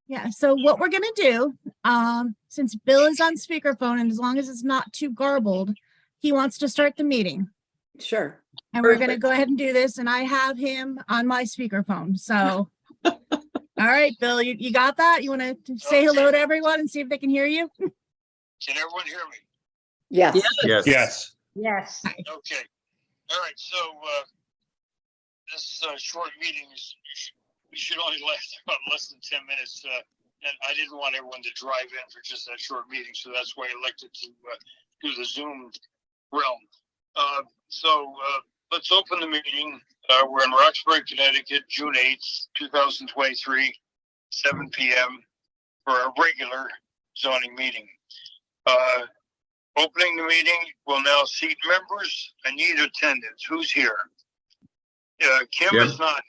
Yeah, so what we're gonna do, since Bill is on speakerphone and as long as it's not too garbled, he wants to start the meeting. Sure. And we're gonna go ahead and do this, and I have him on my speakerphone, so. All right, Bill, you got that? You wanna say hello to everyone and see if they can hear you? Can everyone hear me? Yes. Yes. Yes. Yes. Okay. All right. So this short meeting we should only last about less than 10 minutes. And I didn't want everyone to drive in for just that short meeting, so that's why I elected to do the Zoom realm. So let's open the meeting. We're in Roxbury, Connecticut, June 8th, 2023, 7 p.m. for our regular zoning meeting. Opening the meeting, we'll now seat members. I need attendance. Who's here? Kim Jim? is not here.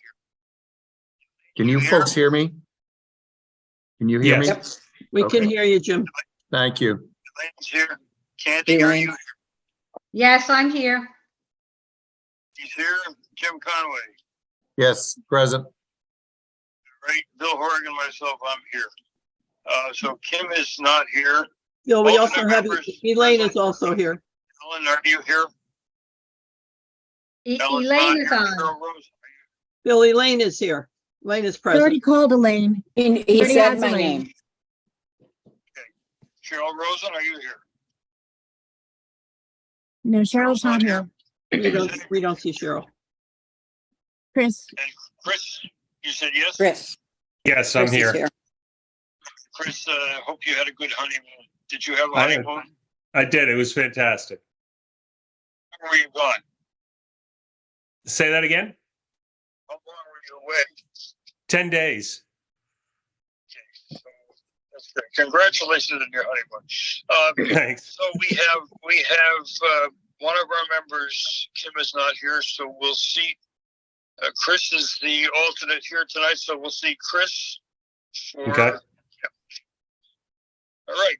Can you folks hear me? Can you hear me? Yes. Yep. We Okay. can hear you, Jim. Thank you. Elaine's here. Candy, are you here? Yes, I'm here. He's here. Jim Conway. Yes, present. Right. Bill Horrigan and myself, I'm here. So Kim is not here. Bill, we Alternate also have, members. Elaine is also here. Ellen, are you here? Ellen's not Elaine is here. on. Cheryl Rose, Bill, Elaine is here. Elaine is I already present. called Elaine. He Already said has my Elaine. name. Cheryl Rosen, are you here? No, Cheryl's not here. We don't see Cheryl. Chris, And Chris, you said yes? Chris. Yes, I'm Chris is here. Chris, hope you had a good honeymoon. Did you have a I did. honeymoon? I did. It was fantastic. Where were you gone? Say that again? How long were you away? 10 days. Okay, so that's great. Congratulations on your honeymoon. Thanks. So we have one of our members, Kim is not here, so we'll see. Chris is the alternate here tonight, so we'll see Chris. Okay. All right.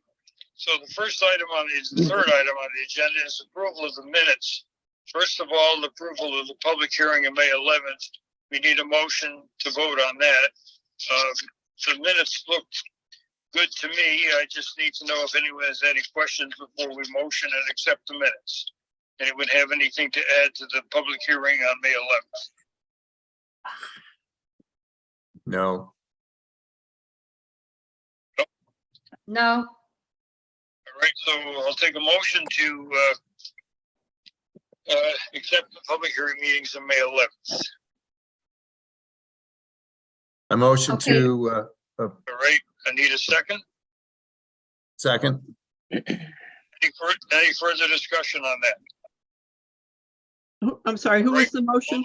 So the first item the third item on the agenda is approval of the minutes. First of all, the approval of the public hearing on May 11th. We need a motion to vote on that. The minutes looked good to me. I just need to know if anyone has any questions before we motion and accept the minutes. Anyone have anything to add to the public hearing on May 11th? No. No, All right, so I'll take a motion to accept the public hearing meetings on May 11th. A motion Okay. to, All right, I need a second. second. Any further discussion on that? I'm sorry, who was the motion?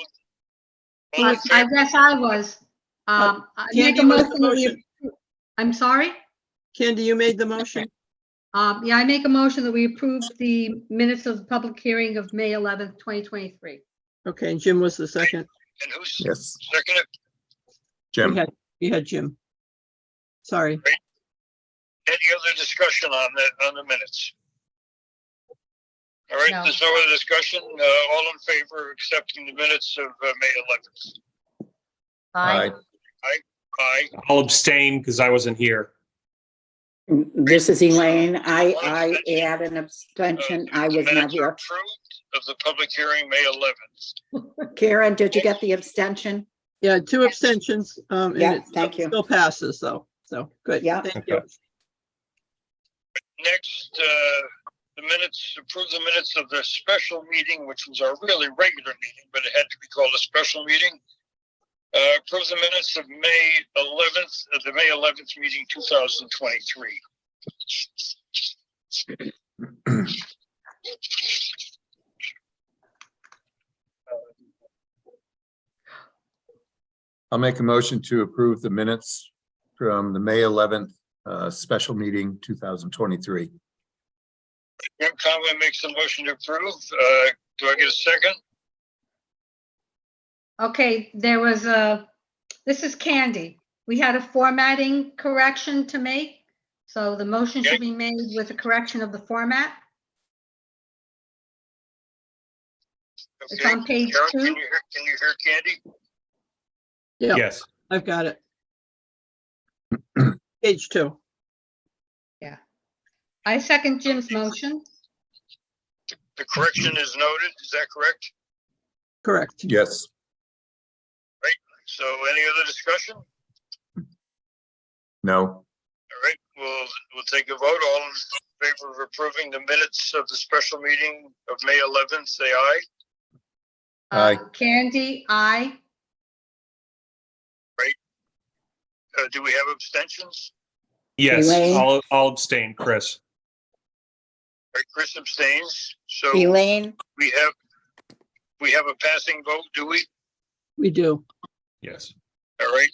All in I favor? guess I was. I make Candy a was the motion that we, motion. I'm sorry? Candy, you made the motion? Yeah, I make a motion that we approve the minutes of the public hearing of May 11th, 2023. Okay, and Jim was the second. And who's Yes, seconded? Jim. We had Jim. Sorry. Any other discussion on the minutes? All right, No. there's no other discussion. All in favor of accepting the minutes of May 11th? Aye. Aye. I'll abstain because I wasn't here. This is Elaine. I add an abstention. I was The not minutes are here. approved of the public hearing, May 11th. Karen, did you get the abstention? Yeah, 2 abstentions. And Yeah, it thank you. Still passes though. So good. Yeah. Thank you. Next, approve the minutes of the special meeting, which was our really regular meeting, but it had to be called a special meeting. Approve the minutes of May 11th, the May 11th meeting, 2023. I'll make a motion to approve the minutes from the May 11th special meeting 2023. Jim Conway makes the motion to approve. Do I get a second? Okay, this is Candy. We had a formatting correction to make, so the motion should be made with a correction of the format. It's Okay. on page Karen, 2. Can you hear Candy? Yeah, Yes. I've got it. Page 2. I second Jim's motion. The correction is noted. Is that correct? Correct. Yes. So any other discussion? No. All right, we'll take a vote. All in favor of approving the minutes of the special meeting of May 11th, say aye. Aye. Candy, aye. Do we have abstentions? Yes, Elaine? I'll abstain, Chris. All right, Chris abstains. So Elaine, we have a passing vote, do we? We do. Yes. All right.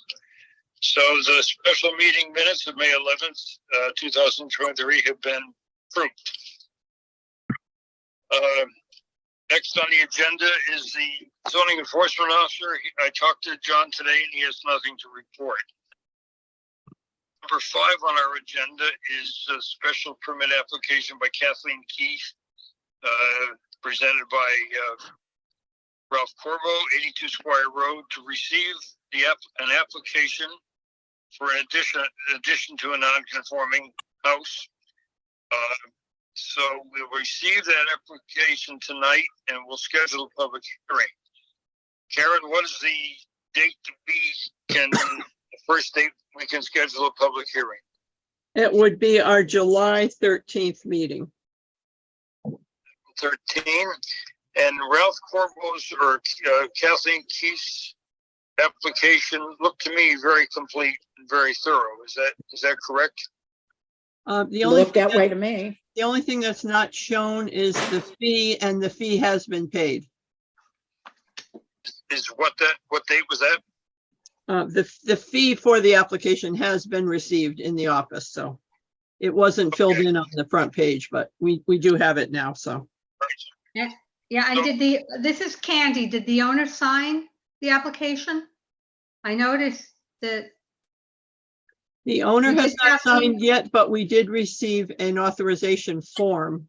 So the special meeting minutes of May 11th, 2023 have been approved. Next on the agenda is the zoning enforcement officer. I talked to John today and he has nothing to report. Number 5 on our agenda is a special permit application by Kathleen Keith, presented by Ralph Corbo, 82 Squire Road, to receive an application for an addition to a non-conforming house. So we'll receive that application tonight and we'll schedule a public hearing. Karen, what is the date that we can, the first date we can schedule a public hearing? It would be our July 13th meeting. 13. And Ralph Corbo's or Kathleen Keith's application looked to me very complete and very thorough. Is that correct? The only looked that way to me. The only thing that's not shown is the fee, and the fee has been paid. Is what date was that? The fee for the application has been received in the office, so it wasn't filled Okay. in on the front page, but we do have it now, so. Yeah, and this is Candy. Did the owner sign the application? I noticed that, The owner We has did not have some- signed yet, but we did receive an authorization form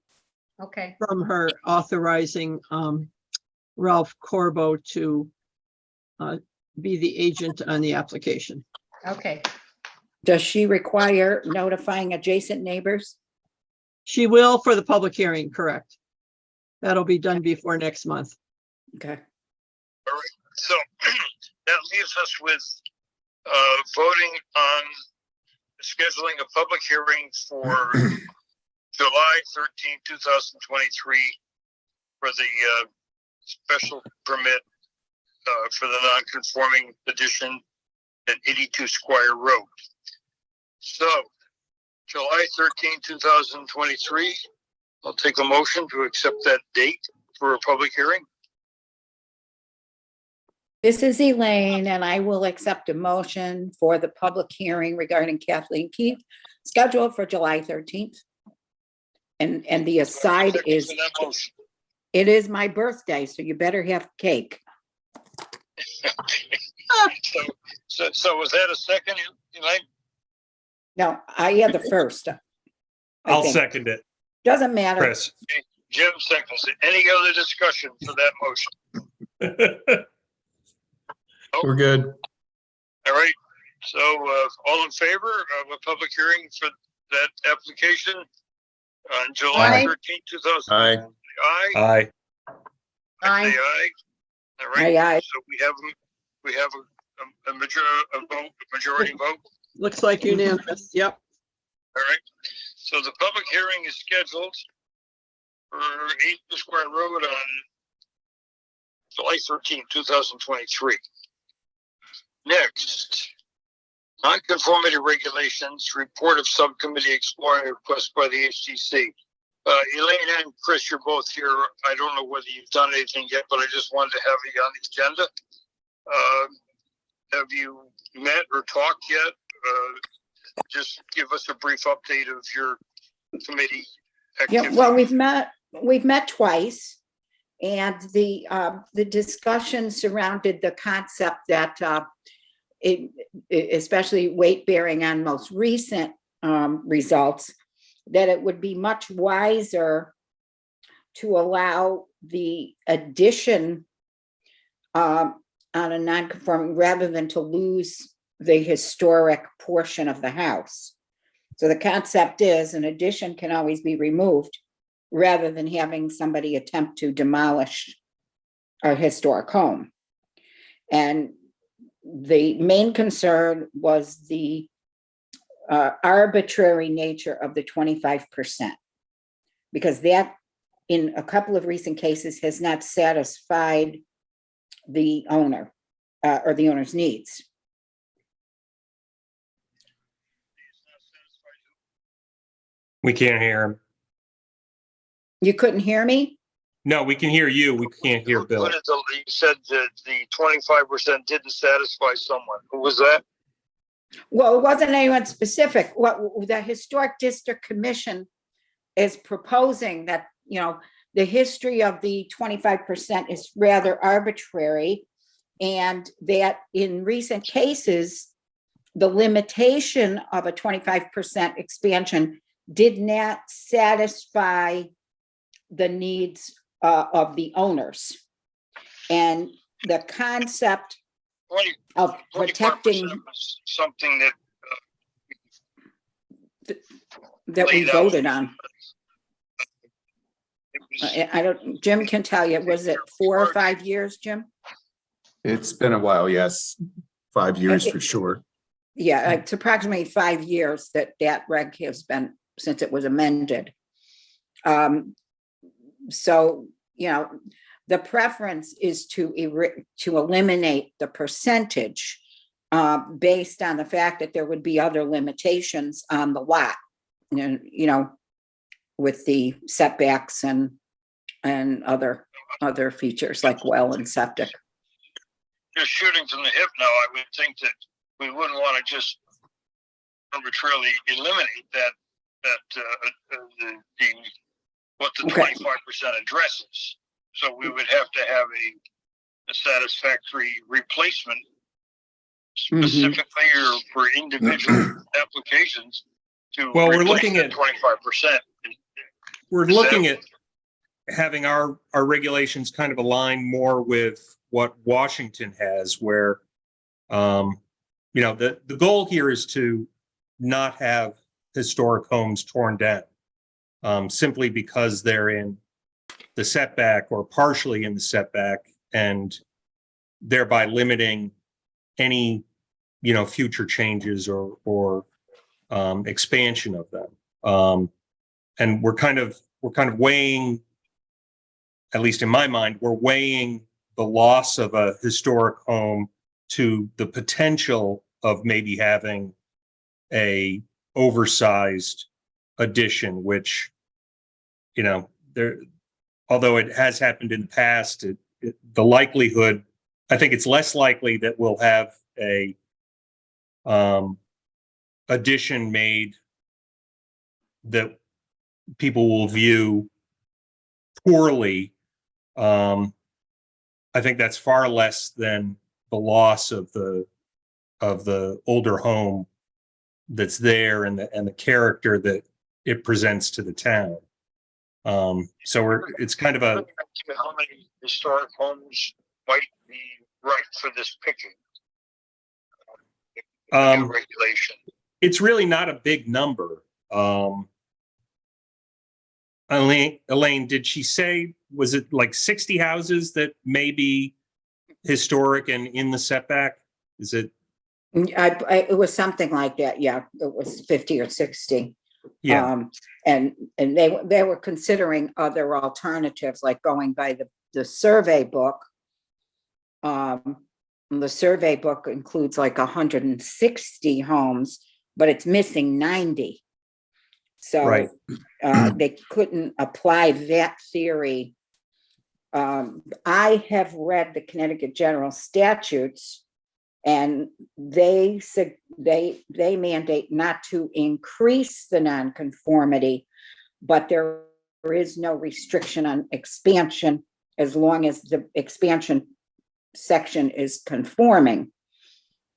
okay, from her authorizing Ralph Corbo to be the agent on the application. okay. Does she require notifying adjacent neighbors? She will for the public hearing, correct? That'll be done before next month. Okay. All right. So that leaves us with voting on scheduling a public hearing for July 13, 2023 for the special permit for the non-conforming addition at 82 Squire Road. So July 13, 2023, I'll take a motion to accept that date for a public hearing. This is Elaine, and I will accept a motion for the public hearing regarding Kathleen Keith, scheduled for July 13th. And the aside is, For that motion. it is my birthday, so you better have cake. So was that a second, Elaine? No, I had the first. I I'll think. second it, Doesn't matter. Chris. Jim seconds it. Any other discussion for that motion? We're good. All right. So all in favor of a public hearing for that application on July Aye. 13th, 2000? Aye. Aye. Aye. I say aye. All right. Aye, aye. So we have a majority vote. Looks like unanimous. Yep. All right. So the public hearing is scheduled for 8 Square Road on July 13th, 2023. Next, non-conformity regulations, report of subcommittee exploring request by the HDC. Elaine and Chris, you're both here. I don't know whether you've done anything yet, but I just wanted to have you on the agenda. Have you met or talked yet? Just give us a brief update of your committee Yeah, activity. well, we've met twice. And the discussion surrounded the concept that especially weight bearing on most recent results, that it would be much wiser to allow the addition on a non-conforming rather than to lose the historic portion of the house. So the concept is an addition can always be removed rather than having somebody attempt to demolish a historic home. And the main concern was the arbitrary nature of the 25%, because that, in a couple of recent cases, has not satisfied the owner or the owner's needs. We can't hear him. You couldn't hear me? No, we can hear you. We can't hear Bill. What is you said that the 25% didn't satisfy someone. Who was that? Well, it wasn't anyone specific. What the Historic District Commission is proposing that, you know, the history of the 25% is rather arbitrary, and that in recent cases, the limitation of a 25% expansion did not satisfy the needs of the owners. And the concept 20, of 25% protecting was something that that we laid out. voted on. It was, I don't, Jim can tell you, was it 4 or 5 years, Jim? It's been a while, yes. 5 years for sure. Yeah, it's approximately 5 years that that reg has been since it was amended. So, you know, the preference is to eliminate the percentage based on the fact that there would be other limitations on the lot, and, you know, with the setbacks and other features like well and septic. just shooting from the hip now, I would think that we wouldn't want to just arbitrarily eliminate what the Okay. 25% addresses. So we would have to have a satisfactory replacement specifically or for individual applications to Well, we're replace looking that at- 25%. We're Is that- looking at having our regulations kind of align more with what Washington has, where, you know, the goal here is to not have historic homes torn down simply because they're in the setback or partially in the setback, and thereby limiting any, you know, future changes or expansion of them. And we're kind of weighing, at least in my mind, we're weighing the loss of a historic home to the potential of maybe having a oversized addition, which, you know, although it has happened in the past, the likelihood, I think it's less likely that we'll have a addition made that people will view poorly. I think that's far less than the loss of the older home that's there and the character that it presents to the town. So it's kind of a, How many historic homes might be right for this picking? Regulation. it's really not a big number. Elaine, did she say, was it like 60 houses that may be historic and in the setback? Is it? It was something like that. Yeah, it was 50 or 60. Yeah. And they were considering other alternatives, like going by the survey book. The survey book includes like 160 homes, but it's missing 90. So Right. They couldn't apply that theory. I have read the Connecticut General Statutes, and they mandate not to increase the nonconformity, but there is no restriction on expansion as long as the expansion section is conforming.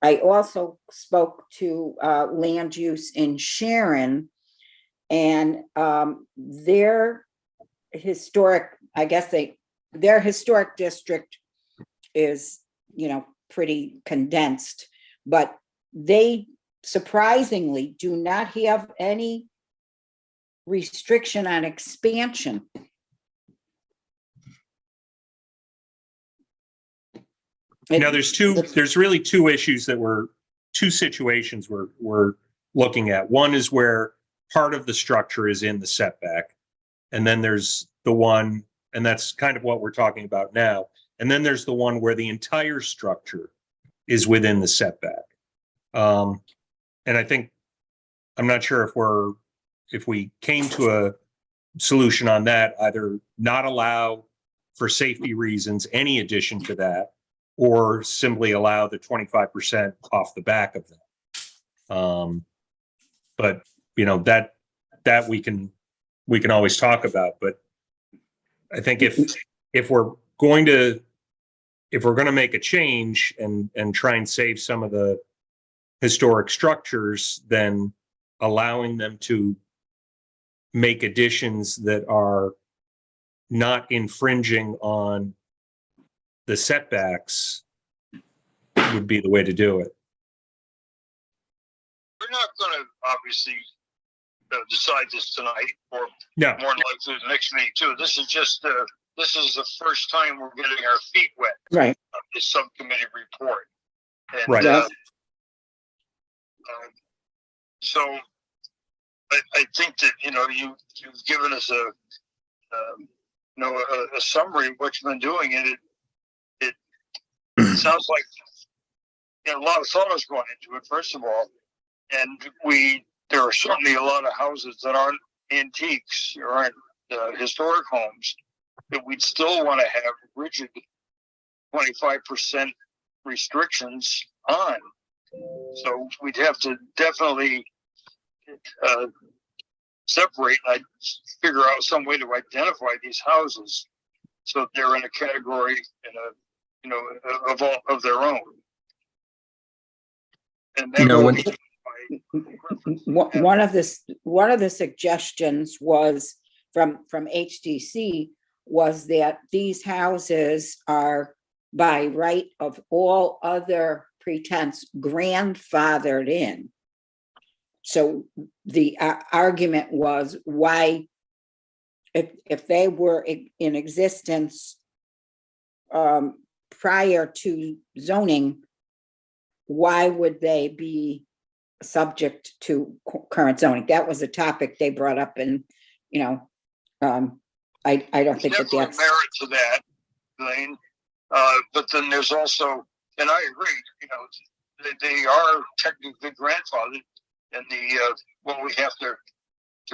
I also spoke to land use in Sharon, and their historic, their historic district is, you know, pretty condensed, but they surprisingly do not have any restriction on expansion. Now, there's really two issues two situations we're looking at. One is where part of the structure is in the setback. And then there's the one, and that's kind of what we're talking about now. And then there's the one where the entire structure is within the setback. And I think, I'm not sure if we came to a solution on that, either not allow for safety reasons any addition to that, or simply allow the 25% off the back of that. But that we can always talk about. But I think if we're going to make a change and try and save some of the historic structures, then allowing them to make additions that are not infringing on the setbacks would be the way to do it. We're not going to obviously decide this tonight, or No, more than likely the next meeting too. This is just this is the first time we're getting our feet wet Right. on this subcommittee report. And, Right. so I think that you've given us a summary of what you've been doing, and it sounds like a lot of thought is going into it, first of all, and there are certainly a lot of houses that aren't antiques or aren't historic homes that we'd still want to have rigid 25% restrictions on. So we'd have to definitely separate. I'd figure out some way to identify these houses so they're in a category of their own. And then One of the suggestions was from HDC was that these houses are by right of all other pretense grandfathered in. So the argument was, why, if they were in existence prior to zoning, why would they be subject to current zoning? That was a topic they brought up, and I don't think there's that's merit to that, Elaine. But then there's also, and I agree, they are technically grandfathered, and what we have to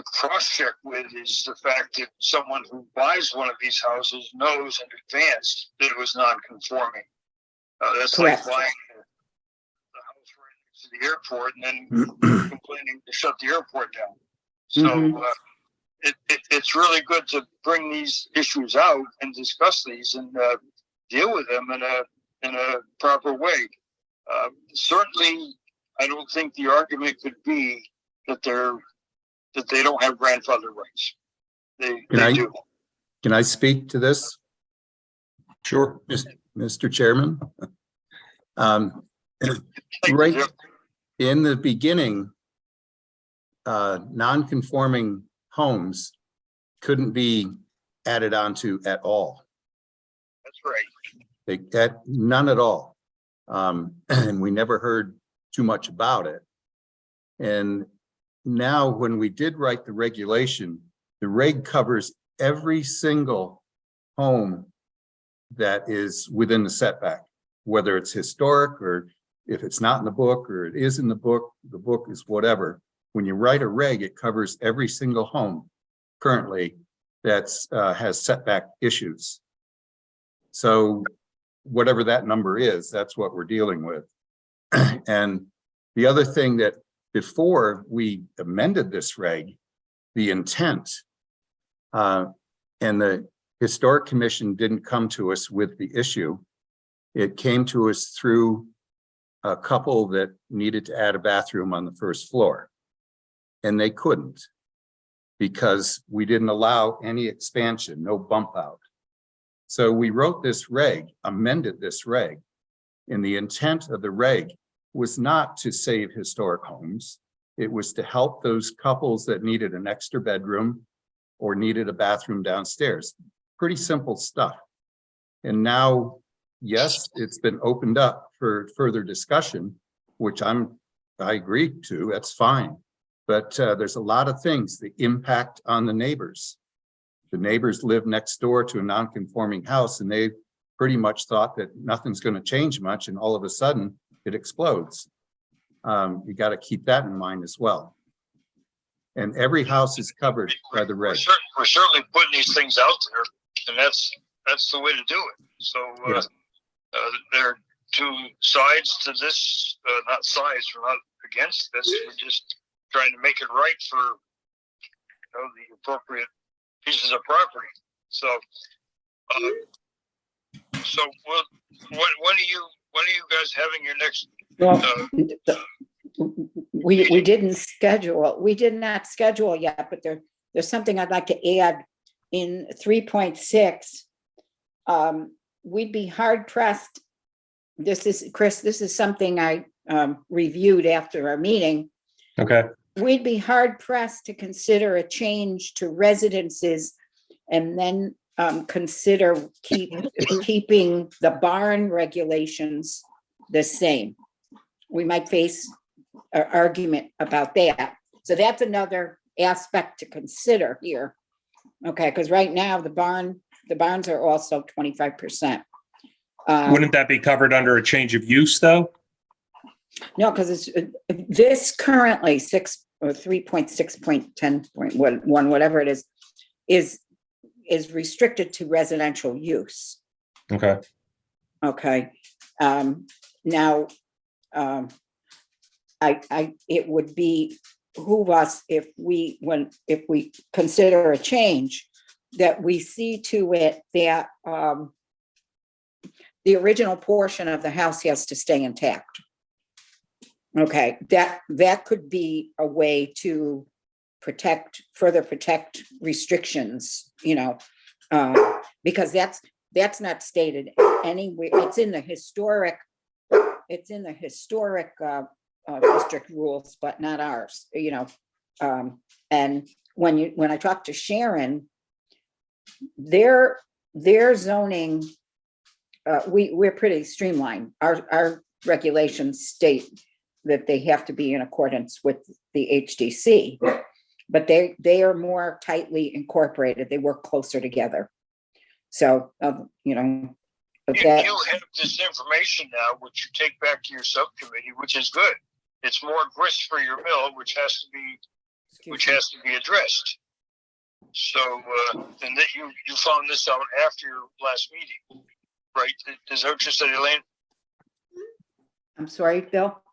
cross-check with is the fact that someone who buys one of these houses knows in advance that it was non-conforming. That's correct. like buying the house right next to the airport and then complaining to shut the airport down. So it's really good to bring these issues out and discuss these and deal with them in a proper way. Certainly, I don't think the argument could be that they don't have grandfather rights. They do. Can I speak to this, sure. Mr. Chairman? Thank Right you. in the beginning, non-conforming homes couldn't be added onto at all. That's right. None at all. And we never heard too much about it. And now when we did write the regulation, the reg covers every single home that is within the setback, whether it's historic or if it's not in the book or it is in the book is whatever. When you write a reg, it covers every single home currently that's has setback issues. So whatever that number is, that's what we're dealing with. And the other thing that before we amended this reg, the intent, and the Historic Commission didn't come to us with the issue. It came to us through a couple that needed to add a bathroom on the first floor. And they couldn't because we didn't allow any expansion, no bump out. So we wrote this reg, amended this reg, and the intent of the reg was not to save historic homes. It was to help those couples that needed an extra bedroom or needed a bathroom downstairs. Pretty simple stuff. And now, yes, it's been opened up for further discussion, which I agree to, that's fine. But there's a lot of things that impact on the neighbors. The neighbors live next door to a non-conforming house, and they pretty much thought that nothing's going to change much, and all of a sudden it explodes. You got to keep that in mind as well. And every house is covered by the reg. We're certainly putting these things out there, and that's the way to do it. So Yeah. there are two sides to this, not sides, we're not against this, we're just trying to make it right for the appropriate pieces of property. So when are you guys having your next We didn't schedule, we did not schedule yet, but there's something I'd like to add in 3.6. We'd be hard pressed. This is something I reviewed after our meeting. Okay. We'd be hard pressed to consider a change to residences and then consider keeping the barn regulations the same. We might face an argument about that. So that's another aspect to consider here. Okay, because right now the barns are also 25%. Wouldn't that be covered under a change of use though? No, because it's this currently 3.6.10.1, whatever it is restricted to residential use. Okay. Okay. Now, it would behoove us if we consider a change, that we see to it that the original portion of the house has to stay intact. Okay, that could be a way to further protect restrictions, because that's not stated anywhere. It's in the historic district rules, but not ours, and when I talked to Sharon, their zoning, we're pretty streamlined. Our regulations state that they have to be in accordance with the HDC, but they are more tightly incorporated. They work closer together. So, you have this information now, which you take back to your subcommittee, which is good. It's more grist for your mill, which has to be addressed. So, and that you found this out after your last meeting, right? Is that what you said, Elaine? I'm sorry, Bill?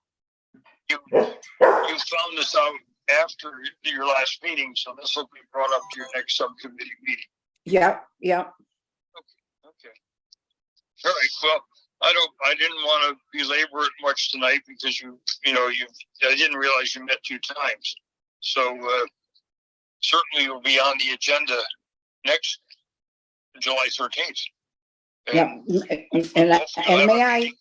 You found this out after your last meeting, so this will be brought up to your next subcommittee meeting. Yeah. Okay. All right. Well, I didn't want to belabor it much tonight because I didn't realize you met 2 times. So certainly you'll be on the agenda next July 13th. And may I?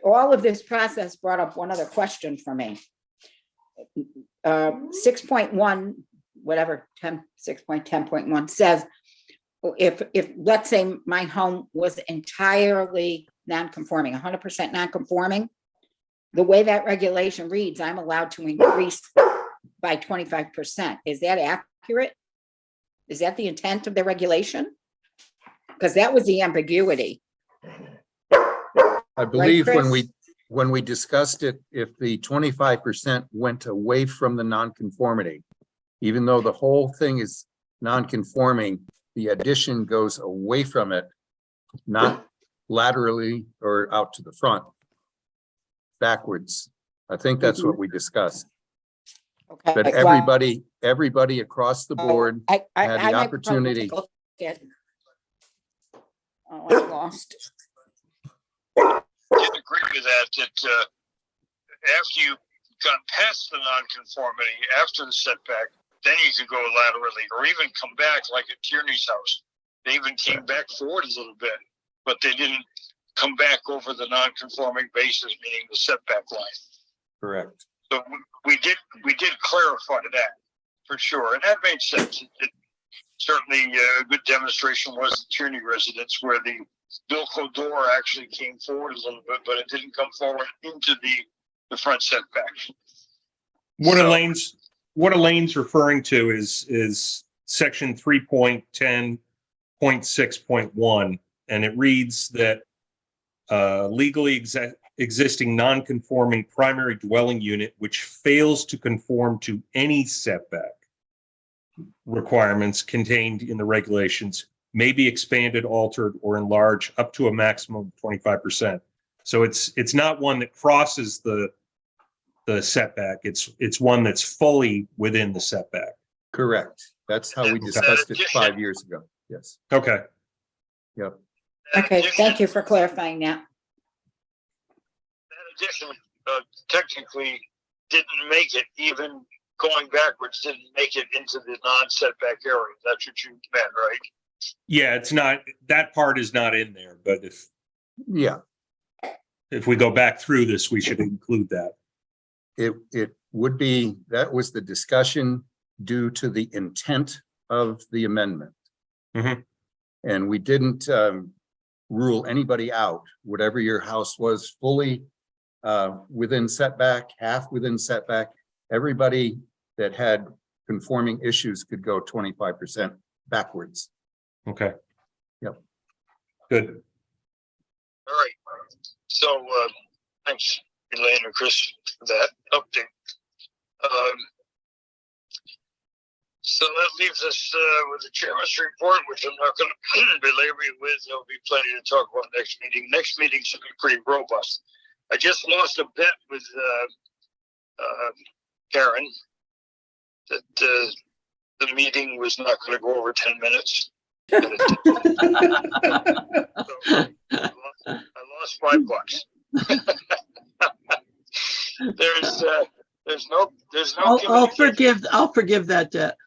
All of this process brought up one other question for me. 6.1, whatever, 6.10.1 says, if let's say my home was entirely non-conforming, 100% non-conforming, the way that regulation reads, I'm allowed to increase by 25%. Is that accurate? Is that the intent of the regulation? Because that was the ambiguity. I believe Chris? when we discussed it, if the 25% went away from the nonconformity, even though the whole thing is non-conforming, the addition goes away from it, not laterally or out to the front, backwards. I think that's what we discussed. Okay. But everybody across the board had the opportunity. Oh, I lost. I agree with that after you got past the nonconformity, after the setback, then you could go laterally or even come back like at Tierney's house. They even came back forward a little bit, but they didn't come back over the non-conforming basis, meaning the setback line. Correct. So we did clarify that for sure, and that made sense. Certainly a good demonstration was the Tierney residence, where the Bilko door actually came forward a little bit, but it didn't come forward into the front setback. What So- Elaine's referring to is section 3.10.6.1, and it reads that legally existing non-conforming primary dwelling unit which fails to conform to any setback requirements contained in the regulations may be expanded, altered, or enlarged up to a maximum of 25%. So it's not one that crosses the setback. It's one that's fully within the setback. Correct. That's how we discussed it 5 years ago. Yes. Okay. Yep. Okay, thank you for clarifying that. In addition, technically didn't make it, even going backwards, didn't make it into the non-setback area. That's what you meant, right? Yeah, it's not, that part is not in there, but Yeah. if we go back through this, we should include that. It would be, that was the discussion due to the intent of the amendment. Mhm. And we didn't rule anybody out, whatever your house was, fully within setback, half within setback. Everybody that had conforming issues could go 25% backwards. Okay. Yep. Good. All right. So thanks, Elaine and Chris, for that update. So that leaves us with the chairman's report, which I'm not going to belabor you with. There'll be plenty to talk about next meeting. Next meeting should be pretty robust. I just lost a bet with Karen that the meeting was not going to go over 10 minutes. And it did. So I lost $5. There's no I'll forgive that debt.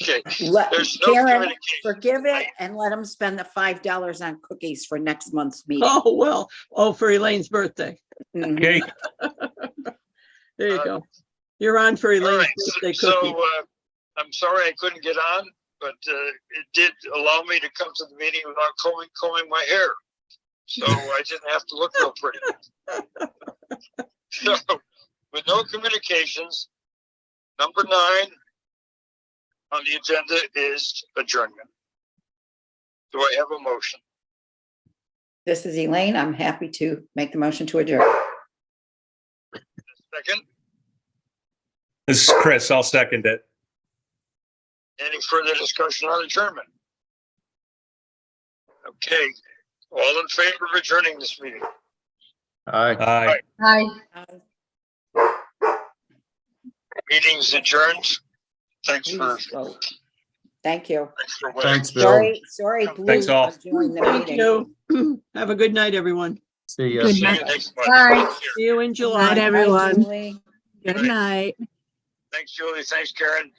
Okay. Let There's no Karen communication. forgive it and let him spend the $5 on cookies for next month's meeting. Oh, well, for Elaine's birthday. Mhm. Okay. There you go. You're on for All Elaine's right. birthday So cookie. I'm sorry I couldn't get on, but it did allow me to come to the meeting without combing my hair. So I didn't have to look real pretty. So with no communications, number 9 on the agenda is adjournment. Do I have a motion? This is Elaine. I'm happy to make the motion to adjourn. Second? This is Chris. I'll second it. Any further discussion on adjournment? Okay, all in favor of adjourning this meeting? Aye. Aye. Hi. Meeting's adjourned. Thanks for Please vote. Thank you. waiting. Thanks, Bill. Sorry, Blue. Thanks all. joined the Thank meeting. you. Have a good night, everyone. See ya. Good See you night. next month. Bye. See you in Good July. night, Bye, everyone. Julie. Good night. Thanks, Julie. Thanks, Karen.